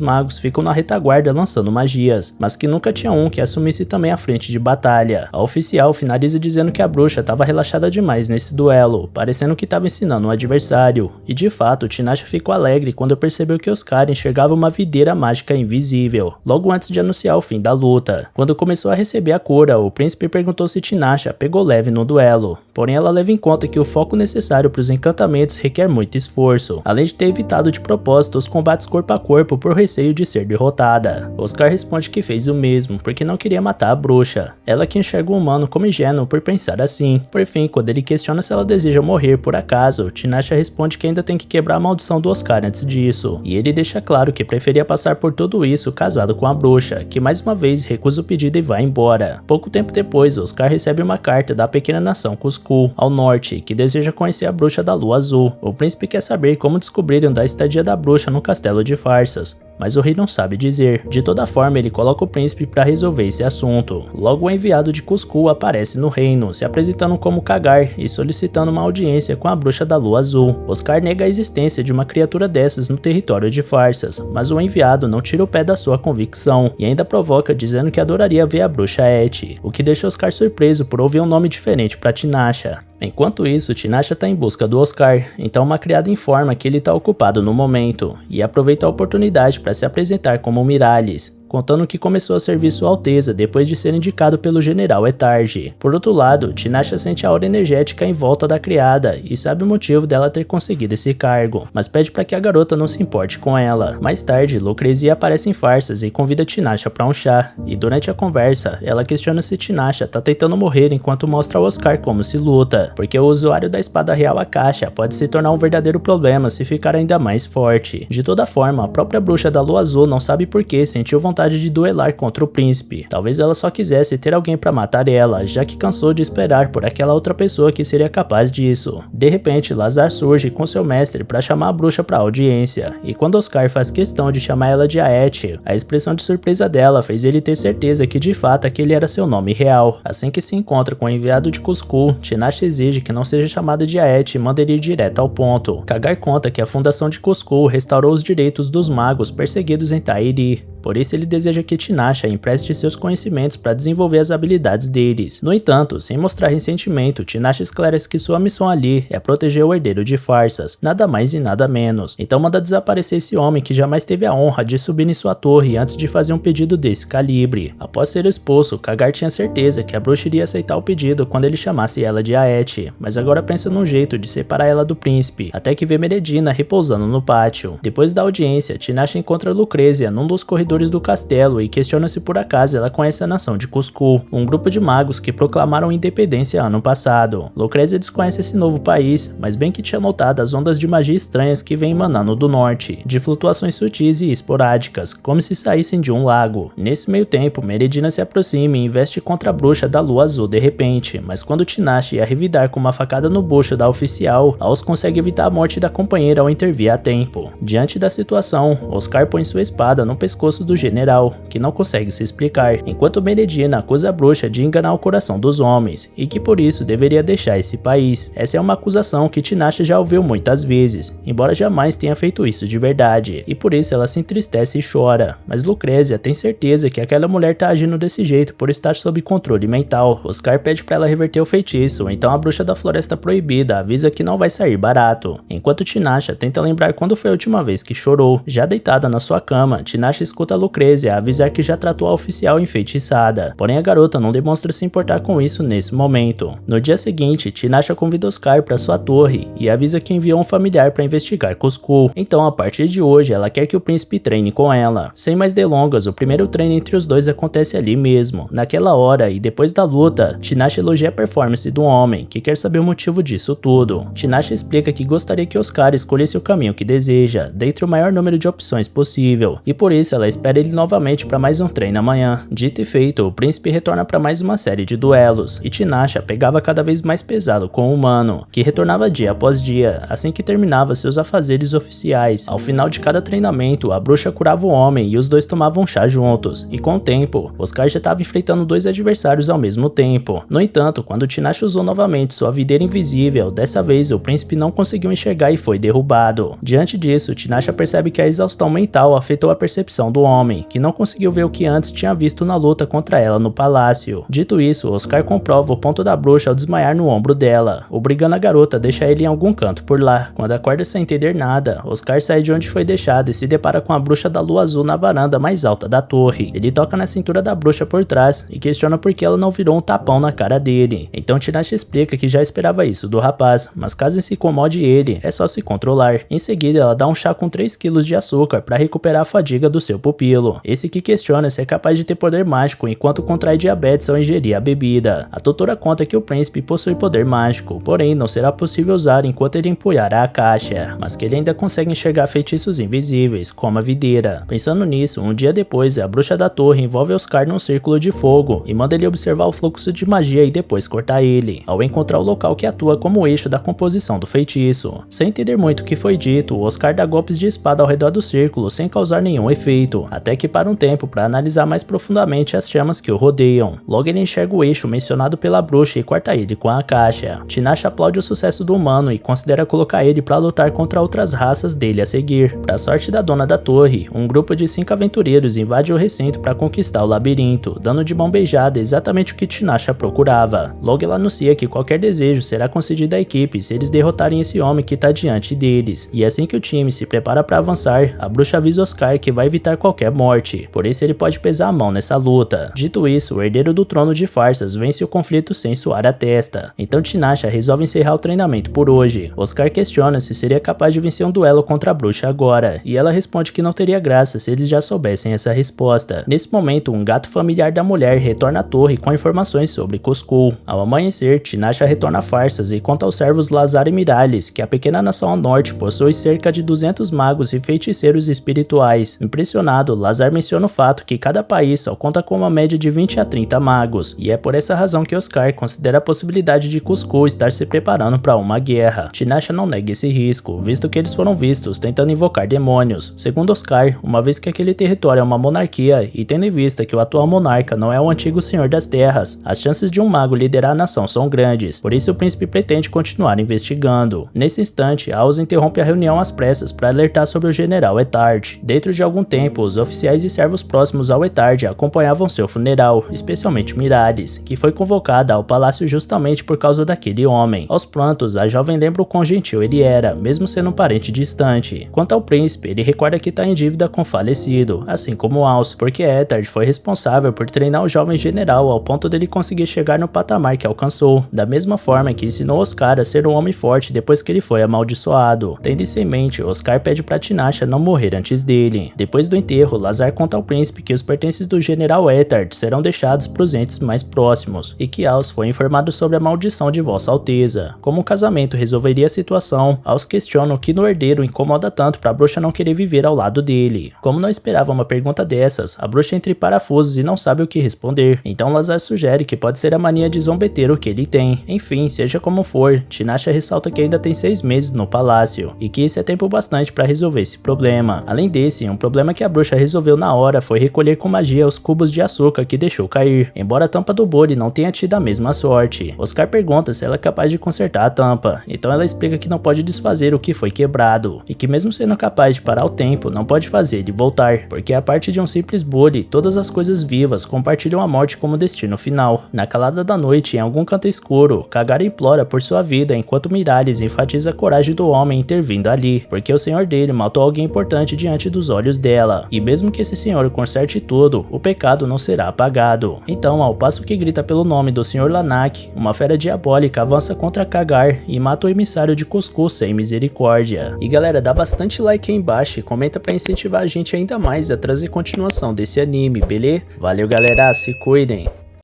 magos ficam na retaguarda lançando magias, mas que nunca tinha um que assumisse também a frente de batalha. A oficial finaliza dizendo que a bruxa estava relaxada demais nesse duelo, parecendo que estava ensinando um adversário, e de fato Tinasha ficou alegre quando percebeu que Oscar enxergava uma videira mágica invisível, logo antes de anunciar o fim da luta. Quando começou a receber a cura, o príncipe perguntou se Tinasha pegou leve no duelo, porém ela leva em conta que o foco necessário para os encantamentos requer muito esforço, além de ter evitado de propósito os combates corpo a corpo por receio de ser derrotada. Oscar responde que fez o mesmo, porque não queria matar a bruxa, ela que enxerga o humano como ingênuo por pensar assim. Por fim, quando ele questiona se ela deseja morrer por acaso, Tinasha responde que ainda tem que quebrar a maldição do Oscar antes disso, e ele deixa claro que preferia passar por tudo isso casado com a bruxa, que mais uma vez recusa o pedido e vai embora. Pouco tempo depois, Oscar recebe uma carta da pequena nação Cusco, ao norte, que deseja conhecer a bruxa da lua azul. O príncipe quer saber como descobriram da estadia da bruxa no castelo de farsas, mas o rei não sabe dizer. De toda forma, ele coloca o príncipe para resolver esse assunto. Logo, o enviado de Cusco aparece no reino, se apresentando como Kagar e solicitando uma audiência com a bruxa da lua azul. Oscar nega a existência de uma criatura dessas no território de farsas, mas o enviado não tira o pé da sua convicção e ainda provoca dizendo que adoraria ver a bruxa Et, o que deixa Oscar surpreso por ouvir um nome diferente para Tinasha. Enquanto isso, Tinasha está em busca do Oscar, então uma criada informa que ele está ocupado no momento, e aproveita a oportunidade para se apresentar como Miralles, contando que começou a servir Sua Alteza depois de ser indicado pelo general Etarge. Por outro lado, Tinasha sente a aura energética em volta da criada e sabe o motivo dela ter conseguido esse cargo, mas pede para que a garota não se importe com ela. Mais tarde, Lucrezia aparece em farsas e convida Tinasha para um chá, e durante a conversa, ela questiona se Tinasha está tentando morrer enquanto mostra ao Oscar como se luta, porque o usuário da espada real Akasha pode se tornar um verdadeiro problema se ficar ainda mais forte. De toda forma, a própria bruxa da lua azul não sabe por que sentiu vontade de duelar contra o príncipe. Talvez ela só quisesse ter alguém para matar ela, já que cansou de esperar por aquela outra pessoa que seria capaz disso. De repente, Lazar surge com seu mestre para chamar a bruxa para audiência, e quando Oscar faz questão de chamar ela de Aet, a expressão de surpresa dela fez ele ter certeza que de fato aquele era seu nome real. Assim que se encontra com o enviado de Cusco, Tinasha exige que não seja chamada de Aet e manda ele ir direto ao ponto. Kagar conta que a fundação de Cusco restaurou os direitos dos magos perseguidos em Tairi. por isso ele deseja que Tinashe empreste seus conhecimentos para desenvolver as habilidades deles. No entanto, sem mostrar ressentimento, Tinashe esclarece que sua missão ali é proteger o herdeiro de Farsas, nada mais e nada menos. Então manda desaparecer esse homem que jamais teve a honra de subir em sua torre antes de fazer um pedido desse calibre. Após ser expulso, Kagar tinha certeza que a bruxa iria aceitar o pedido quando ele chamasse ela de Aet, mas agora pensa num jeito de separar ela do príncipe, até que vê Meredina repousando no pátio. Depois da audiência, Tinashe encontra Lucrezia num dos corredores do castelo e questiona se por acaso ela conhece a nação de Cusco, um grupo de magos que proclamaram independência ano passado. Lucrezia desconhece esse novo país, mas bem que tinha notado as ondas de magia estranhas que vêm emanando do norte, de flutuações sutis e esporádicas, como se saíssem de um lago. Nesse meio tempo, Meredina se aproxima e investe contra a bruxa da lua azul de repente, mas quando Tinashe ia revidar com uma facada no bucho da oficial, Aos consegue evitar a morte da companheira ao intervir a tempo. Diante da situação, Oscar põe sua espada no pescoço do general, que não consegue se explicar, enquanto Meredina acusa a bruxa de enganar o coração dos homens, e que por isso deveria deixar esse país. Essa é uma acusação que Tinashe já ouviu muitas vezes, embora jamais tenha feito isso de verdade, e por isso ela se entristece e chora. Mas Lucrezia tem certeza que aquela mulher tá agindo desse jeito por estar sob controle mental. Oscar pede pra ela reverter o feitiço, então a bruxa da Floresta Proibida avisa que não vai sair barato. Enquanto Tinashe tenta lembrar quando foi a última vez que chorou. Já deitada na sua cama, Tinashe escuta Lucrezia avisar que já tratou a oficial enfeitiçada, porém a garota não demonstra se importar com isso nesse momento. No dia seguinte, Tinashe convida Oscar para sua torre e avisa que enviou um familiar para investigar Cusco. Então, a partir de hoje, ela quer que o príncipe treine com ela. Sem mais delongas, o primeiro treino entre os dois acontece ali mesmo. Naquela hora e depois da luta, Tinashe elogia a performance do homem, que quer saber o motivo disso tudo. Tinashe explica que gostaria que Oscar escolhesse o caminho que deseja, dentre o maior número de opções possível, e por isso ela espera ele novamente para mais um treino amanhã. Dito e feito, o príncipe retorna para mais uma série de duelos, e Tinashe pegava cada vez mais pesado com o humano, que retornava dia após dia, assim que terminava seus afazeres oficiais. Ao final de cada treinamento, a bruxa curava o homem e os dois tomavam chá juntos, e com o tempo, Oscar já estava enfrentando dois adversários ao mesmo tempo. No entanto, quando Tinashe usou novamente sua videira invisível, dessa vez o príncipe não conseguiu enxergar e foi derrubado. Diante disso, Tinashe percebe que a exaustão mental afetou a percepção do homem, que não conseguiu ver o que antes tinha visto na luta contra ela no palácio. Dito isso, Oscar comprova o ponto da bruxa ao desmaiar no ombro dela, obrigando a garota a deixar ele em algum canto por lá. Quando acorda sem entender nada, Oscar sai de onde foi deixado e se depara com a bruxa da lua azul na varanda mais alta da torre. Ele toca na cintura da bruxa por trás e questiona por que ela não virou um tapão na cara dele. Então Tinashe explica que já esperava isso do rapaz, mas caso se incomode ele, é só se controlar. Em seguida, ela dá um chá com 3 kg de açúcar para recuperar a fadiga do seu pupilo. Esse que questiona se é capaz de ter poder mágico enquanto contrai diabetes ao ingerir a bebida. A doutora conta que o príncipe possui poder mágico, porém não será possível usar enquanto ele empunhar a caixa, mas que ele ainda consegue enxergar feitiços invisíveis, como a videira. Pensando nisso, um dia depois, a bruxa da torre envolve Oscar num círculo de fogo e manda ele observar o fluxo de magia e depois cortar ele, ao encontrar o local que atua como eixo da composição do feitiço. Sem entender muito o que foi dito, Oscar dá golpes de espada ao redor do círculo sem causar nenhum efeito, até que para um tempo para analisar mais profundamente as chamas que o rodeiam. Logo ele enxerga o eixo mencionado pela bruxa e corta ele com a caixa. Tinashe aplaude o sucesso do humano e considera colocar ele para lutar contra outras raças dele a seguir. Para sorte da dona da torre, um grupo de 5 aventureiros invade o recinto para conquistar o labirinto, dando de mão beijada exatamente o que Tinashe procurava. Logo ela anuncia que qualquer desejo será concedido à equipe se eles derrotarem esse homem que está diante deles. E assim que o time se prepara para avançar, a bruxa avisa Oscar que vai evitar qualquer morte, por isso ele pode pesar a mão nessa luta. Dito isso, o herdeiro do trono de Farsas vence o conflito sem suar a testa. Então Tinashe resolve encerrar o treinamento por hoje. Oscar questiona se seria capaz de vencer um duelo contra a bruxa agora, e ela responde que não teria graça se eles já soubessem essa resposta. Nesse momento, um gato familiar da mulher retorna à torre com informações sobre Cusco. Ao amanhecer, Tinashe retorna a Farsas e conta aos servos Lazar e Miralles que a pequena nação ao norte possui cerca de 200 magos e feiticeiros espirituais. Impressionado, Lazar menciona o fato que cada país só conta com uma média de 20 a 30 magos, e é por essa razão que Oscar considera a possibilidade de Cusco estar se preparando para uma guerra. Tinashe não nega esse risco, visto que eles foram vistos tentando invocar demônios. Segundo Oscar, uma vez que aquele território é uma monarquia, e tendo em vista que o atual monarca não é o antigo senhor das terras, as chances de um mago liderar a nação são grandes, por isso o príncipe pretende continuar investigando. Nesse instante, Aos interrompe a reunião às pressas para alertar sobre o general Etard. Dentro de algum tempo, os os oficiais e servos próximos ao Etard acompanhavam seu funeral, especialmente Miralis, que foi convocada ao palácio justamente por causa daquele homem. Aos prantos, a jovem lembra o quão gentil ele era, mesmo sendo um parente distante. Quanto ao príncipe, ele recorda que está em dívida com o falecido, assim como Aus, porque Etard foi responsável por treinar o jovem general ao ponto dele conseguir chegar no patamar que alcançou, da mesma forma que ensinou Oscar a ser um homem forte depois que ele foi amaldiçoado. Tendo isso em mente, Oscar pede para Tinashe não morrer antes dele. Depois do enterro, Lazar conta ao príncipe que os pertences do general Etard serão deixados para os entes mais próximos, e que Aus foi informado sobre a maldição de Vossa Alteza. Como o casamento resolveria a situação, Aus questiona o que no herdeiro incomoda tanto para a bruxa não querer viver ao lado dele. Como não esperava uma pergunta dessas, a bruxa entra em parafusos e não sabe o que responder, então Lazar sugere que pode ser a mania de zombeteiro que ele tem. Enfim, seja como for, Tinashe ressalta que ainda tem 6 meses no palácio, e que isso é tempo bastante para resolver esse problema. Além desse, um problema que a bruxa resolveu na hora foi recolher com magia os cubos de açúcar que deixou cair, embora a tampa do bole não tenha tido a mesma sorte. Oscar pergunta se ela é capaz de consertar a tampa, então ela explica que não pode desfazer o que foi quebrado, e que mesmo sendo capaz de parar o tempo, não pode fazer ele voltar, porque a parte de um simples bole, todas as coisas vivas compartilham a morte como destino final. Na calada da noite, em algum canto escuro, Kagara implora por sua vida enquanto Miralis enfatiza a coragem do homem intervindo ali, porque o senhor dele matou alguém importante diante dos olhos dela, e mesmo que esse senhor conserte tudo, o pecado não será apagado. Então, ao passo que grita pelo nome do Sr. Lanak, uma fera diabólica avança contra Kagar e mata o emissário de Cuscuz sem misericórdia. E galera, dá bastante like aí embaixo e comenta pra incentivar a gente ainda mais a trazer continuação desse anime, beleza? Valeu galera, se cuidem!